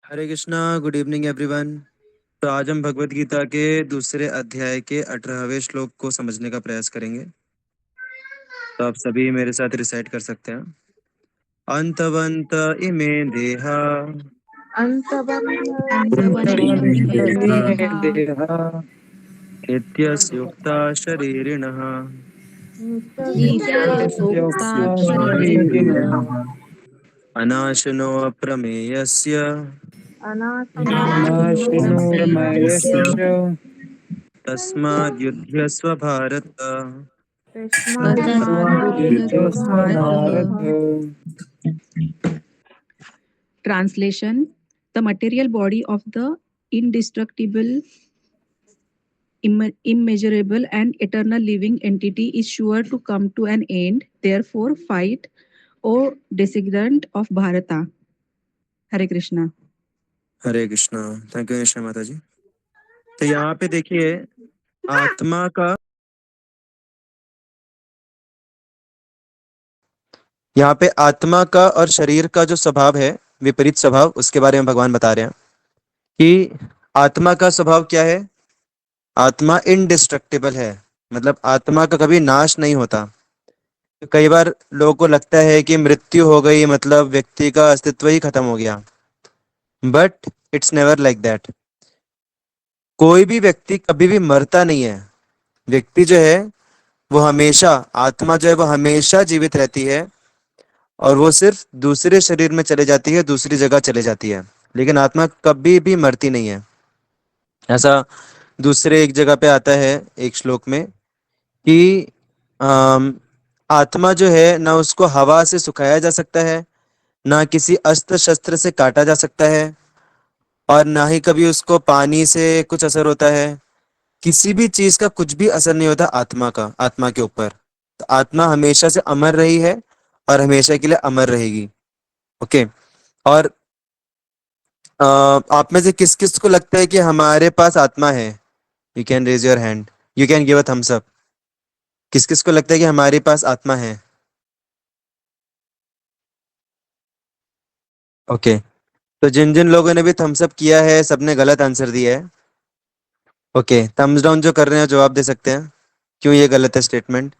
हरे Krishna. Good evening everyone. तो आज हम भगवत गीता के दूसरे अध्याय के 18वें श्लोक को समझने का प्रयास करेंगे। तो आप सभी मेरे साथ रिसाइट कर सकते हैं। अंतवंत इमे देहा अन्तवन्तः इत्यस्युक्ता शरीरिणः नित्योक्ता शरीरिणः अनाशिनो अप्रमेयस्य अनाशिनोरमयस्य तस्माद्युध्यस्व भारत। तस्माद्युध्यस्व Bharata. Translation: The material body of the indestructible, immeasurable, and eternal living entity is sure to come to an end. Therefore, fight, O descendant of Bharata. Hare Krishna. Hare Krishna. Thank you Nisha Mata ji. तो यहाँ पे देखिए, आत्मा का यहाँ पे आत्मा का और शरीर का जो स्वभाव है, विपरीत स्वभाव, उसके बारे में भगवान बता रहे हैं कि आत्मा का स्वभाव क्या है। आत्मा इनडिस्ट्रक्टिबल है, मतलब आत्मा का कभी नाश नहीं होता। तो कई बार लोगों को लगता है कि मृत्यु हो गई मतलब व्यक्ति का अस्तित्व ही खत्म हो गया, but it's never like that. कोई भी व्यक्ति कभी भी मरता नहीं है। व्यक्ति जो है वो हमेशा, आत्मा जो है वो हमेशा जीवित रहती है, और वो सिर्फ दूसरे शरीर में चले जाती है, दूसरी जगह चले जाती है, लेकिन आत्मा कभी भी मरती नहीं है। ऐसा दूसरे एक जगह पे आता है, एक श्लोक में, कि अम, आत्मा जो है ना उसको हवा से सुखाया जा सकता है, ना किसी अस्त्र शस्त्र से काटा जा सकता है, और ना ही कभी उसको पानी से कुछ असर होता है। किसी भी चीज का कुछ भी असर नहीं होता आत्मा का, आत्मा के ऊपर। तो आत्मा हमेशा से अमर रही है और हमेशा के लिए अमर रहेगी। ओके। और आप में से किस किस को लगता है कि हमारे पास आत्मा है? You can raise your hand, you can give a thumbs up. किस किस को लगता है कि हमारे पास आत्मा है? ओके। तो जिन जिन लोगों ने भी थम्स अप किया है, सबने गलत आंसर दिया है। ओके, थम्स डाउन जो कर रहे हैं जवाब दे सकते हैं, क्यों ये गलत है स्टेटमेंट,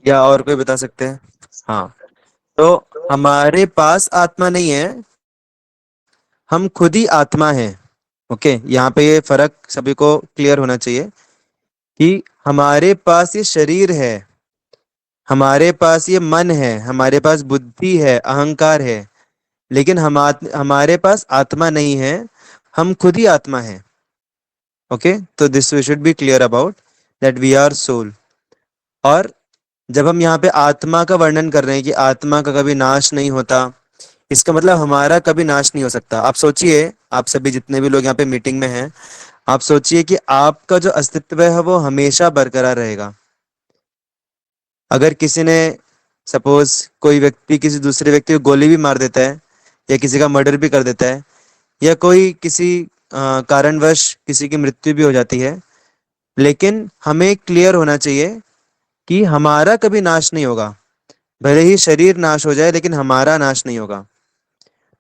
या और कोई बता सकते हैं? हाँ। तो हमारे पास आत्मा नहीं है, हम खुद ही आत्मा हैं। ओके, यहाँ पे ये फर्क सभी को क्लियर होना चाहिए कि हमारे पास ये शरीर है, हमारे पास ये मन है, हमारे पास बुद्धि है, अहंकार है, लेकिन हमारे पास आत्मा नहीं है। हम खुद ही आत्मा हैं। ओके, तो this we should be clear about that we are soul. और जब हम यहाँ पे आत्मा का वर्णन कर रहे हैं कि आत्मा का कभी नाश नहीं होता, इसका मतलब हमारा कभी नाश नहीं हो सकता। आप सोचिए, आप सभी जितने भी लोग यहाँ पे मीटिंग में हैं, आप सोचिए कि आपका जो अस्तित्व है वो हमेशा बरकरार रहेगा। अगर किसी ने, सपोज कोई व्यक्ति किसी दूसरे व्यक्ति को गोली भी मार देता है, या किसी का मर्डर भी कर देता है, या कोई किसी कारणवश किसी की मृत्यु भी हो जाती है, लेकिन हमें क्लियर होना चाहिए कि हमारा कभी नाश नहीं होगा। भले ही शरीर नाश हो जाए, लेकिन हमारा नाश नहीं होगा।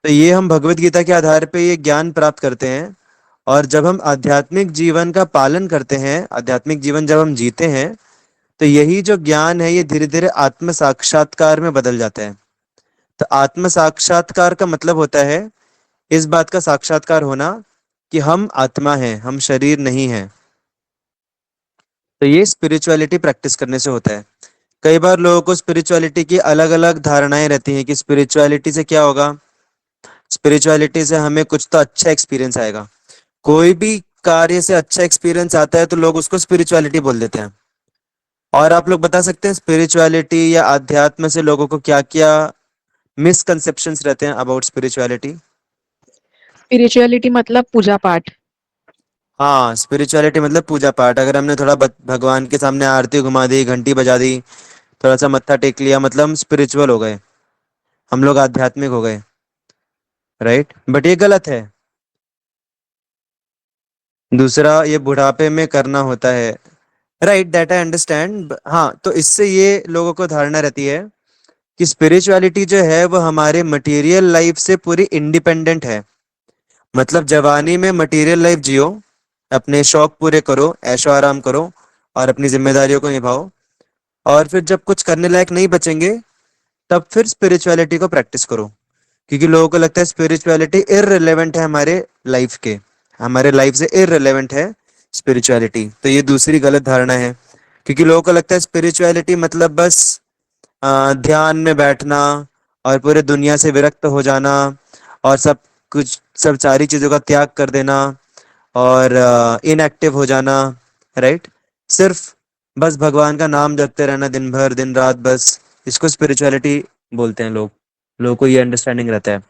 तो ये हम भगवत गीता के आधार पे ये ज्ञान प्राप्त करते हैं। और जब हम आध्यात्मिक जीवन का पालन करते हैं, आध्यात्मिक जीवन जब हम जीते हैं, तो यही जो ज्ञान है ये धीरे धीरे आत्म साक्षात्कार में बदल जाता है। तो आत्म साक्षात्कार का मतलब होता है इस बात का साक्षात्कार होना कि हम आत्मा हैं, हम शरीर नहीं हैं। तो ये स्पिरिचुअलिटी प्रैक्टिस करने से होता है। कई बार लोगों को स्पिरिचुअलिटी की अलग अलग धारणाएं रहती हैं कि स्पिरिचुअलिटी से क्या होगा। स्पिरिचुअलिटी से हमें कुछ तो अच्छा एक्सपीरियंस आएगा। कोई भी कार्य से अच्छा एक्सपीरियंस आता है तो लोग उसको स्पिरिचुअलिटी बोल देते हैं। और आप लोग बता सकते हैं स्पिरिचुअलिटी या अध्यात्म से लोगों को क्या क्या मिसकंसेप्शंस रहते हैं अबाउट स्पिरिचुअलिटी? स्पिरिचुअलिटी मतलब पूजा पाठ। हाँ, स्पिरिचुअलिटी मतलब पूजा पाठ। अगर हमने थोड़ा भगवान के सामने आरती घुमा दी, घंटी बजा दी, थोड़ा सा मत्था टेक लिया, मतलब हम स्पिरिचुअल हो गए, हम लोग आध्यात्मिक हो गए। राइट, बट ये गलत है। दूसरा, ये बुढ़ापे में करना होता है। Right, that I understand. हाँ, तो इससे ये लोगों को धारणा रहती है कि स्पिरिचुअलिटी जो है वो हमारे मटेरियल लाइफ से पूरी इंडिपेंडेंट है। मतलब जवानी में मटेरियल लाइफ जियो, अपने शौक पूरे करो, ऐशो आराम करो और अपनी जिम्मेदारियों को निभाओ, और फिर जब कुछ करने लायक नहीं बचेंगे तब फिर स्पिरिचुअलिटी को प्रैक्टिस करो। क्योंकि लोगों को लगता है स्पिरिचुअलिटी इररिलेवेंट है हमारे लाइफ से इररिलेवेंट है स्पिरिचुअलिटी। तो ये दूसरी गलत धारणा है, क्योंकि लोगों को लगता है स्पिरिचुअलिटी मतलब बस ध्यान में बैठना और पूरे दुनिया से विरक्त हो जाना और सब सारी चीजों का त्याग कर देना और इनएक्टिव हो जाना, राइट। सिर्फ बस भगवान का नाम जपते रहना दिन भर दिन रात, बस इसको स्पिरिचुअलिटी बोलते हैं लोग। लोगों को ये अंडरस्टैंडिंग रहता है।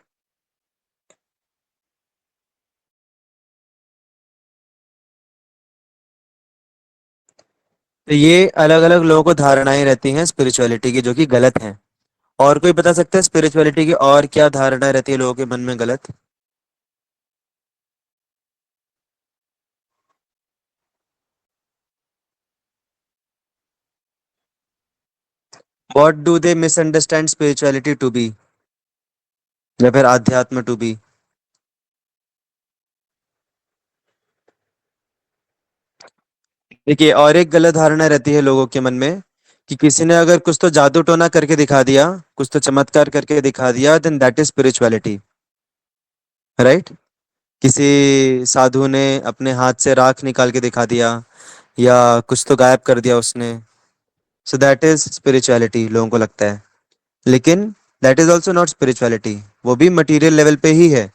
तो ये अलग अलग लोगों को धारणाएं रहती हैं स्पिरिचुअलिटी की जो कि गलत हैं। और कोई बता सकता है स्पिरिचुअलिटी की और क्या धारणा रहती है लोगों के मन में गलत? What do they misunderstand spirituality to be, या फिर आध्यात्म टू बी? देखिए, और एक गलत धारणा रहती है लोगों के मन में कि किसी ने अगर कुछ तो जादू टोना करके दिखा दिया, कुछ तो चमत्कार करके दिखा दिया, then that is spirituality, right. किसी साधु ने अपने हाथ से राख निकाल के दिखा दिया या कुछ तो गायब कर दिया उसने, सो दैट इज स्पिरिचुअलिटी लोगों को लगता है। लेकिन that is also not spirituality, वो भी मटेरियल लेवल पे ही है।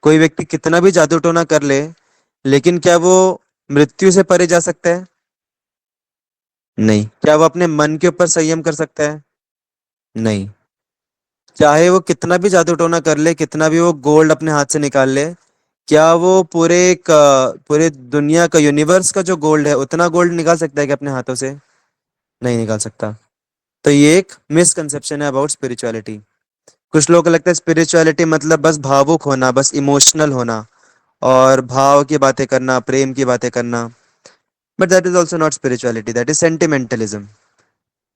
कोई व्यक्ति कितना भी जादू टोना कर ले, लेकिन क्या वो मृत्यु से परे जा सकता है? नहीं। क्या वो अपने मन के ऊपर संयम कर सकता है? नहीं। चाहे वो कितना भी जादू टोना कर ले, कितना भी वो गोल्ड अपने हाथ से निकाल ले, क्या वो पूरे दुनिया का, यूनिवर्स का जो गोल्ड है उतना गोल्ड निकाल सकता है कि अपने हाथों से? नहीं निकाल सकता। तो ये एक मिसकंसेप्शन है अबाउट स्पिरिचुअलिटी। कुछ लोगों को लगता है स्पिरिचुअलिटी मतलब बस भावुक होना, बस इमोशनल होना और भाव की बातें करना, प्रेम की बातें करना। But that is also not spirituality, that is sentimentalism.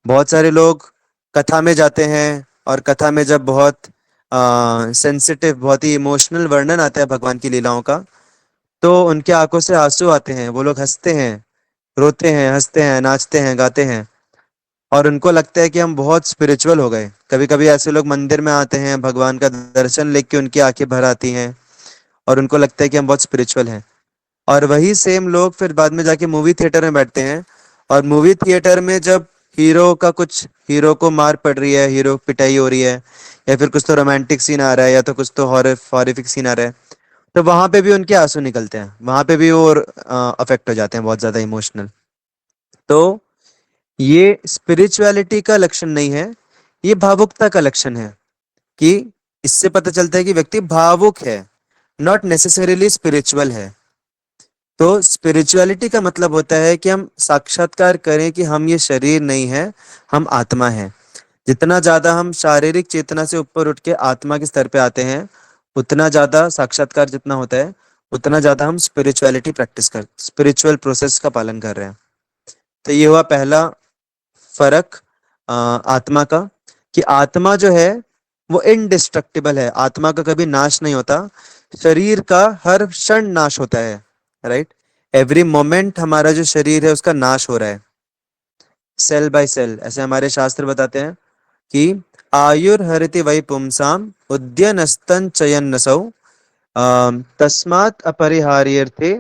बहुत सारे लोग कथा में जाते हैं और कथा में जब बहुत सेंसिटिव, बहुत ही इमोशनल वर्णन आता है भगवान की लीलाओं का, तो उनके आंखों से आंसू आते हैं, वो लोग हंसते हैं, रोते हैं, हंसते हैं, नाचते हैं, गाते हैं, और उनको लगता है कि हम बहुत स्पिरिचुअल हो गए। कभी कभी ऐसे लोग मंदिर में आते हैं, भगवान का दर्शन लेके उनकी आंखें भर आती हैं और उनको लगता है कि हम बहुत स्पिरिचुअल हैं। और वही सेम लोग फिर बाद में जाके मूवी थिएटर में बैठते हैं, और मूवी थिएटर में जब हीरो को मार पड़ रही है, हीरो पिटाई हो रही है, या फिर कुछ तो रोमांटिक सीन आ रहा है, या तो कुछ तो हॉरिफिक सीन आ रहा है, तो वहां पे भी उनके आंसू निकलते हैं, वहां पे भी वो अफेक्ट हो जाते हैं, बहुत ज्यादा इमोशनल। तो ये स्पिरिचुअलिटी का लक्षण नहीं है, ये भावुकता का लक्षण है। कि इससे पता चलता है कि व्यक्ति भावुक है, नॉट नेसेसरीली स्पिरिचुअल है। तो स्पिरिचुअलिटी का मतलब होता है कि हम साक्षात्कार करें कि हम ये शरीर नहीं है, हम आत्मा है। जितना ज्यादा हम शारीरिक चेतना से ऊपर उठ के आत्मा के स्तर पे आते हैं, उतना ज्यादा साक्षात्कार जितना होता है, उतना ज्यादा हम स्पिरिचुअल प्रोसेस का पालन कर रहे हैं। तो ये हुआ पहला फर्क आत्मा का, कि आत्मा जो है वो इनडिस्ट्रक्टिबल है, आत्मा का कभी नाश नहीं होता। शरीर का हर क्षण नाश होता है, राइट। एवरी मोमेंट हमारा जो शरीर है उसका नाश हो रहा है, सेल बाय सेल। ऐसे हमारे शास्त्र बताते हैं कि आयुर्हरिति वै पुंसाम उद्यनस्तन चयन नसौ तस्मात् अपरिहार्यर्थे।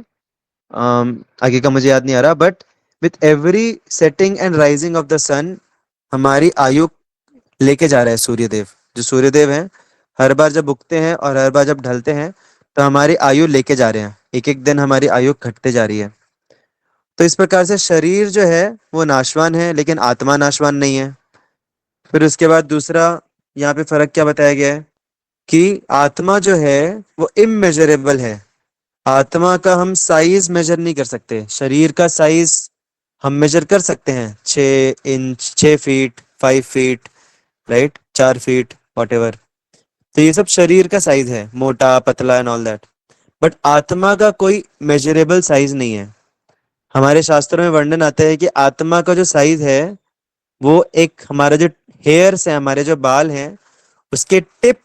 आगे का मुझे याद नहीं आ रहा, but with every setting and rising of the sun हमारी आयु लेके जा रहा है सूर्यदेव। जो सूर्यदेव हैं, हर बार जब उगते हैं और हर बार जब ढलते हैं, तो हमारी आयु लेके जा रहे हैं, एक एक दिन हमारी आयु घटते जा रही है। तो इस प्रकार से शरीर जो है वो नाशवान है, लेकिन आत्मा नाशवान नहीं है। फिर उसके बाद दूसरा यहाँ पे फर्क क्या बताया गया है कि आत्मा जो है वो इमेजरेबल है। आत्मा का हम साइज मेजर नहीं कर सकते। शरीर का साइज हम मेजर कर सकते हैं, 6 inch, 6 feet, 5 feet, right, 4 feet, what ever. तो ये सब शरीर का साइज है, मोटा पतला एंड ऑल दैट। बट आत्मा का कोई मेजरेबल साइज नहीं है। हमारे शास्त्रों में वर्णन आता है कि आत्मा का जो साइज है वो एक हमारा जो हेयर्स है, हमारे जो बाल हैं, उसके टिप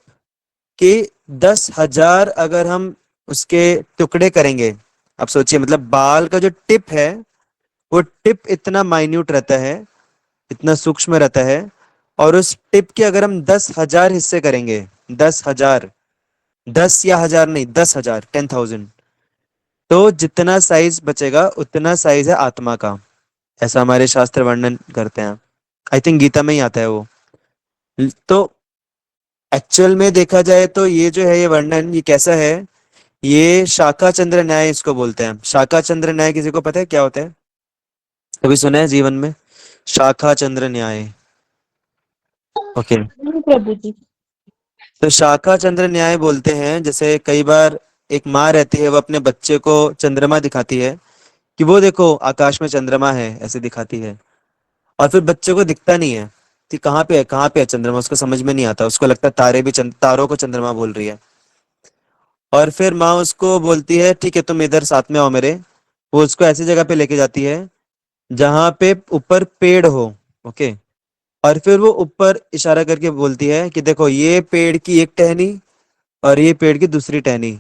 के 10,000 अगर हम उसके टुकड़े करेंगे। अब सोचिए, मतलब बाल का जो टिप है, वो टिप इतना माइन्यूट रहता है, इतना सूक्ष्म रहता है, और उस टिप के अगर हम 10,000 हिस्से करेंगे, 10,000, 10 या हजार नहीं, 10,000, 10,000, तो जितना साइज बचेगा उतना साइज है आत्मा का। ऐसा हमारे शास्त्र वर्णन करते हैं। आई थिंक गीता में ही आता है वो। तो एक्चुअल में देखा जाए तो ये जो है, ये वर्णन ये कैसा है, ये शाखा चंद्र न्याय इसको बोलते हैं। शाखा चंद्र न्याय किसी को पता है क्या होता है? कभी सुना है जीवन में शाखा चंद्र न्याय? ओके। प्रभु जी। तो शाखा चंद्र न्याय बोलते हैं, जैसे कई बार एक माँ रहती है, वो अपने बच्चे को चंद्रमा दिखाती है कि वो देखो आकाश में चंद्रमा है, ऐसे दिखाती है। और फिर बच्चे को दिखता नहीं है कि कहाँ पे है, कहाँ पे है चंद्रमा, उसको समझ में नहीं आता, उसको लगता है तारे भी तारों को चंद्रमा बोल रही है। और फिर माँ उसको बोलती है ठीक है तुम इधर साथ में आओ मेरे। वो उसको ऐसी जगह पे लेके जाती है जहां पे ऊपर पेड़ हो। ओके। और फिर वो ऊपर इशारा करके बोलती है कि देखो ये पेड़ की एक टहनी और ये पेड़ की दूसरी टहनी,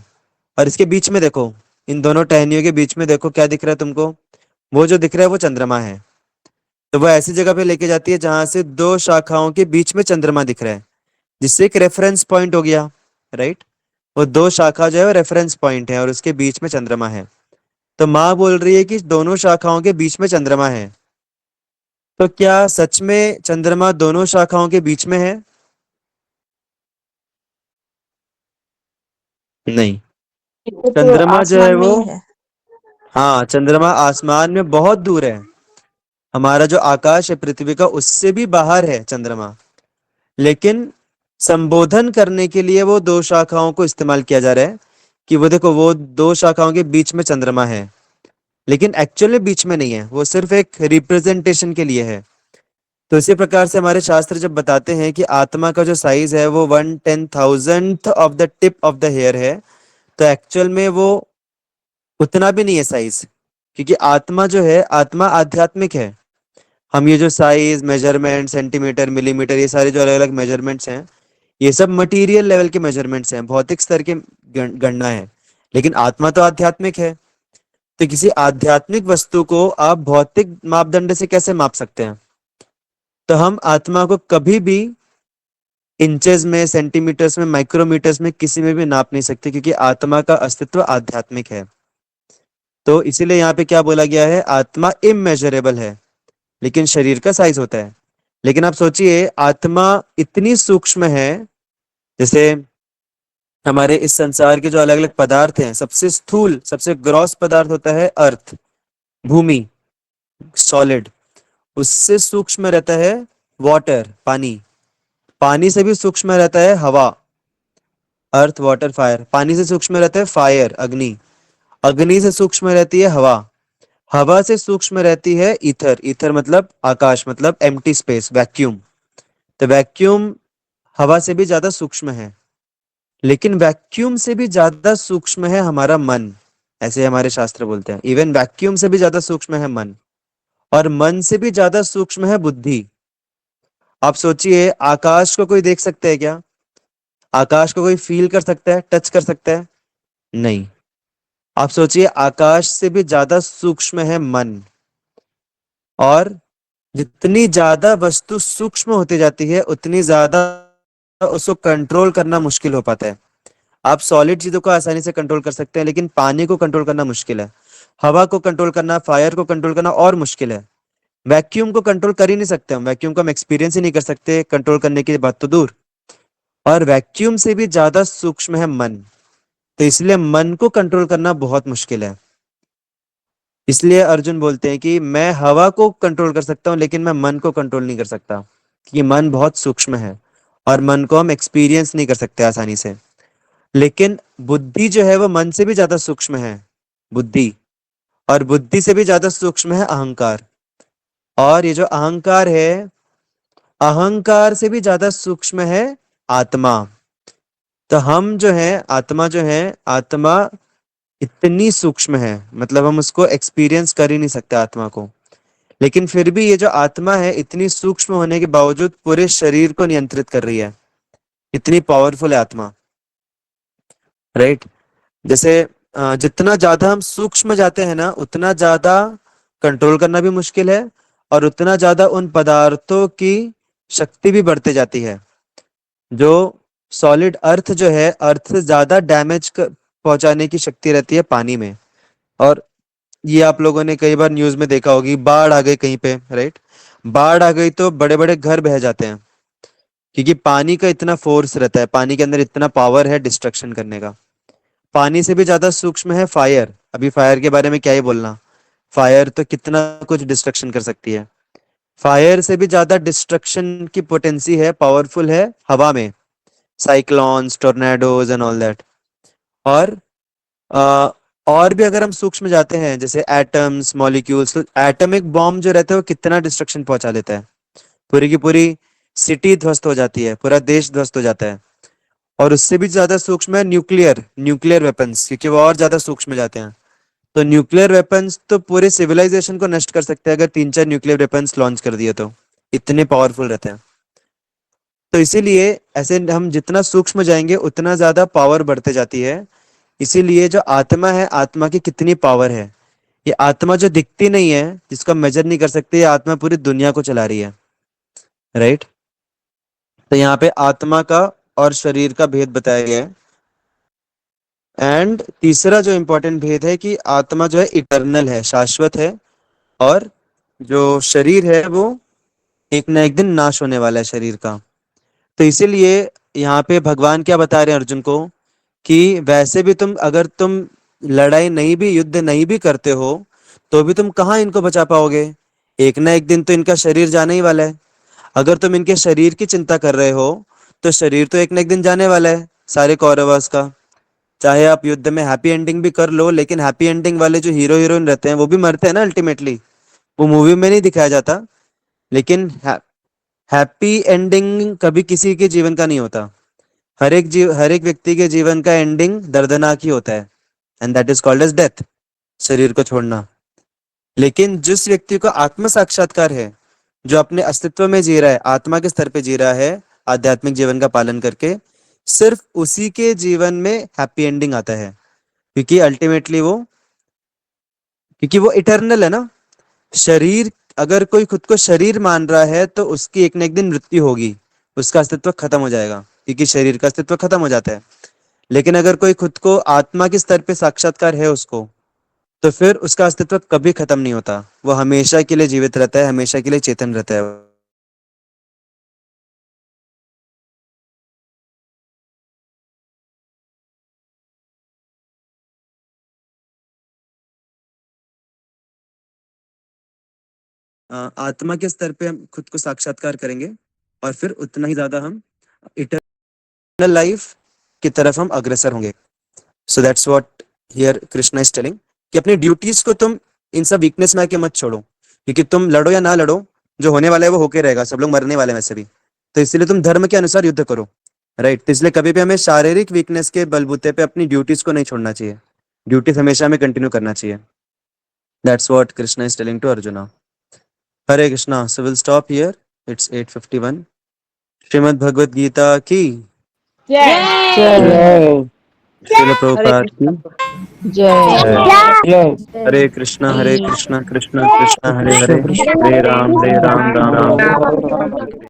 और इसके बीच में देखो, इन दोनों टहनियों के बीच में देखो क्या दिख रहा है तुमको? वो जो दिख रहा है वो चंद्रमा है। तो वो ऐसी जगह पे लेके जाती है जहां से दो शाखाओं के बीच में चंद्रमा दिख रहा है, जिससे एक रेफरेंस पॉइंट हो गया, राइट? वो दो शाखा जो है वो रेफरेंस पॉइंट है और उसके बीच में चंद्रमा है। तो माँ बोल रही है कि दोनों शाखाओं के बीच में चंद्रमा है। तो क्या सच में चंद्रमा दोनों शाखाओं के बीच में है? नहीं। ये तो चंद्रमा जो है आसमान में वो, ही है। हाँ, चंद्रमा आसमान में बहुत दूर है। हमारा जो आकाश है पृथ्वी का, उससे भी बाहर है चंद्रमा। लेकिन संबोधन करने के लिए वो दो शाखाओं को इस्तेमाल किया जा रहा है कि वो देखो वो दो शाखाओं के बीच में चंद्रमा है, लेकिन एक्चुअल में बीच में नहीं है, वो सिर्फ एक रिप्रेजेंटेशन के लिए है। तो इसी प्रकार से हमारे शास्त्र जब बताते हैं कि आत्मा का जो साइज है वो 1/10,000th of the tip of the hair है, तो एक्चुअल में वो उतना भी नहीं है साइज। क्योंकि आत्मा जो है, आत्मा आध्यात्मिक है। हम ये जो साइज मेजरमेंट, सेंटीमीटर, मिलीमीटर, ये सारे जो अलग अलग मेजरमेंट्स हैं, ये सब मटेरियल लेवल के मेजरमेंट्स हैं, भौतिक स्तर के गणना है। लेकिन आत्मा तो आध्यात्मिक है। तो किसी आध्यात्मिक वस्तु को आप भौतिक मापदंड से कैसे माप सकते हैं? तो हम आत्मा को कभी भी इंचेस में, सेंटीमीटर्स में, माइक्रोमीटर्स में, किसी में भी नाप नहीं सकते, क्योंकि आत्मा का अस्तित्व आध्यात्मिक है। तो इसीलिए यहाँ पे क्या बोला गया है, आत्मा इमेजरेबल है, लेकिन शरीर का साइज होता है। लेकिन आप सोचिए, आत्मा इतनी सूक्ष्म है, जैसे हमारे इस संसार के जो अलग अलग पदार्थ हैं, सबसे स्थूल, सबसे ग्रॉस पदार्थ होता है अर्थ, भूमि, सॉलिड। उससे सूक्ष्म रहता है वाटर, पानी। पानी से भी सूक्ष्म रहता है हवा, अर्थ, वाटर, फायर। पानी से सूक्ष्म रहता है फायर, अग्नि। अग्नि से सूक्ष्म रहती है हवा। हवा से सूक्ष्म रहती है ईथर। ईथर मतलब आकाश, मतलब एम्प्टी स्पेस, वैक्यूम। तो वैक्यूम हवा से भी ज्यादा सूक्ष्म है। लेकिन वैक्यूम से भी ज्यादा सूक्ष्म है हमारा मन, ऐसे हमारे शास्त्र बोलते हैं। इवन वैक्यूम से भी ज्यादा सूक्ष्म है मन, और मन से भी ज्यादा सूक्ष्म है बुद्धि। आप सोचिए, आकाश को कोई देख सकता है क्या? आकाश को कोई फील कर सकता है, टच कर सकता है? नहीं। आप सोचिए, आकाश से भी ज्यादा सूक्ष्म है मन। और जितनी ज्यादा वस्तु सूक्ष्म होती जाती है, उतनी ज्यादा उसको कंट्रोल करना मुश्किल हो पाता है। आप सॉलिड चीजों को आसानी से कंट्रोल कर सकते हैं, लेकिन पानी को कंट्रोल करना मुश्किल है। हवा को कंट्रोल करना, फायर को कंट्रोल करना और मुश्किल है। वैक्यूम को कंट्रोल कर ही नहीं सकते हम। वैक्यूम को हम एक्सपीरियंस ही नहीं कर सकते, कंट्रोल करने की बात तो दूर। और वैक्यूम से भी ज्यादा सूक्ष्म है मन। तो इसलिए मन को कंट्रोल करना बहुत मुश्किल है। इसलिए अर्जुन बोलते हैं कि मैं हवा को कंट्रोल कर सकता हूँ, लेकिन मैं मन को कंट्रोल नहीं कर सकता, क्योंकि मन बहुत सूक्ष्म है और मन को हम एक्सपीरियंस नहीं कर सकते आसानी से। लेकिन बुद्धि जो है वो मन से भी ज्यादा सूक्ष्म है, बुद्धि। और बुद्धि से भी ज्यादा सूक्ष्म है अहंकार। और ये जो अहंकार है, अहंकार से भी ज्यादा सूक्ष्म है आत्मा। तो हम जो है, आत्मा जो है, आत्मा इतनी सूक्ष्म है, मतलब हम उसको एक्सपीरियंस कर ही नहीं सकते आत्मा को। लेकिन फिर भी ये जो आत्मा है इतनी सूक्ष्म होने के बावजूद पूरे शरीर को नियंत्रित कर रही है। इतनी पावरफुल है आत्मा, राइट। जैसे जितना ज्यादा हम सूक्ष्म जाते हैं ना, उतना ज्यादा कंट्रोल करना भी मुश्किल है, और उतना ज्यादा उन पदार्थों की शक्ति भी बढ़ते जाती है। जो सॉलिड अर्थ जो है, अर्थ से ज्यादा डैमेज पहुंचाने की शक्ति रहती है पानी में। और ये आप लोगों ने कई बार न्यूज में देखा होगी, बाढ़ आ गई कहीं पे, राइट। बाढ़ आ गई तो बड़े बड़े घर बह जाते हैं, क्योंकि पानी का इतना फोर्स रहता है, पानी के अंदर इतना पावर है डिस्ट्रक्शन करने का। पानी से भी ज्यादा सूक्ष्म है फायर। अभी फायर के बारे में क्या ही बोलना, फायर तो कितना कुछ डिस्ट्रक्शन कर सकती है। फायर से भी ज्यादा डिस्ट्रक्शन की पोटेंसी है, पावरफुल है हवा में, cyclones, tornadoes and all that. और अ, और भी अगर हम सूक्ष्म जाते हैं, जैसे एटम्स, मॉलिक्यूल्स, तो एटॉमिक बॉम्ब जो रहता है वो कितना डिस्ट्रक्शन पहुंचा देता है। पूरी की पूरी सिटी ध्वस्त हो जाती है, पूरा देश ध्वस्त हो जाता है। और उससे भी ज्यादा सूक्ष्म है न्यूक्लियर न्यूक्लियर वेपन्स, क्योंकि वो और ज्यादा सूक्ष्म जाते हैं। तो न्यूक्लियर वेपन्स तो पूरे सिविलाइजेशन को नष्ट कर सकते हैं, अगर 3-4 न्यूक्लियर वेपन्स लॉन्च कर दिए तो। इतने पावरफुल रहते हैं। तो इसीलिए ऐसे हम जितना सूक्ष्म जाएंगे उतना ज्यादा पावर बढ़ते जाती है। इसीलिए जो आत्मा है, आत्मा की कितनी पावर है। ये आत्मा जो दिखती नहीं है, जिसको मेजर नहीं कर सकते, ये आत्मा पूरी दुनिया को चला रही है, राइट। तो यहाँ पे आत्मा का और शरीर का भेद बताया गया है। एंड तीसरा जो इंपॉर्टेंट भेद है कि आत्मा जो है इटर्नल है, शाश्वत है, और जो शरीर है वो एक ना एक दिन नाश होने वाला है शरीर का। तो इसीलिए यहाँ पे भगवान क्या बता रहे हैं अर्जुन को, कि वैसे भी तुम, अगर तुम लड़ाई नहीं भी, युद्ध नहीं भी करते हो, तो भी तुम कहाँ इनको बचा पाओगे। एक ना एक दिन तो इनका शरीर जाने ही वाला है। अगर तुम इनके शरीर की चिंता कर रहे हो, तो शरीर तो एक ना एक दिन जाने वाला है सारे कौरवस का। चाहे आप युद्ध में हैप्पी एंडिंग भी कर लो, लेकिन हैप्पी एंडिंग वाले जो हीरो हीरोइन रहते हैं वो भी मरते हैं ना अल्टीमेटली। वो मूवी में नहीं दिखाया जाता, लेकिन हैप्पी एंडिंग कभी किसी के जीवन का नहीं होता। हर एक व्यक्ति के जीवन का एंडिंग दर्दनाक ही होता है, and that is called as death, शरीर को छोड़ना। लेकिन जिस व्यक्ति को आत्म साक्षात्कार है, जो अपने अस्तित्व में जी रहा है, आत्मा के स्तर पे जी रहा है, आध्यात्मिक जीवन का पालन करके, सिर्फ उसी के जीवन में हैप्पी एंडिंग आता है। क्योंकि अल्टीमेटली वो इटर्नल है ना। शरीर, अगर कोई खुद को शरीर मान रहा है तो उसकी एक न एक दिन मृत्यु होगी, उसका अस्तित्व खत्म हो जाएगा, क्योंकि शरीर का अस्तित्व खत्म हो जाता है। लेकिन अगर कोई खुद को आत्मा के स्तर पे साक्षात्कार है उसको, तो फिर उसका अस्तित्व कभी खत्म नहीं होता, वो हमेशा के लिए जीवित रहता है, हमेशा के लिए चेतन रहता है। आत्मा के स्तर पे हम खुद को साक्षात्कार करेंगे, और फिर उतना ही ज्यादा हम इटर्नल लाइफ की तरफ हम अग्रसर होंगे। So that's what here Krishna is telling, कि अपनी ड्यूटीज को तुम इन सब वीकनेस में आके मत छोड़ो, क्योंकि तुम लड़ो या ना लड़ो, जो होने वाला है वो होके रहेगा, सब लोग मरने वाले हैं वैसे भी। तो इसलिए तुम धर्म के अनुसार युद्ध करो, राइट। तो इसलिए कभी भी हमें शारीरिक वीकनेस के बलबूते पे अपनी ड्यूटीज को नहीं छोड़ना चाहिए, ड्यूटीज हमेशा हमें कंटिन्यू करना चाहिए। That's what Krishna is telling to Arjuna. Hare Krishna. So will stop here, it's 8:51। Shrimad Bhagavad Gita की जय जय श्रील हरे प्रभुपाद की कृष्ण जय जय। जय हरे कृष्णा कृष्णा कृष्णा हरे हरे, कृष्ण हरे कृष्ण राम राम राम राम राम राम राम। राम राम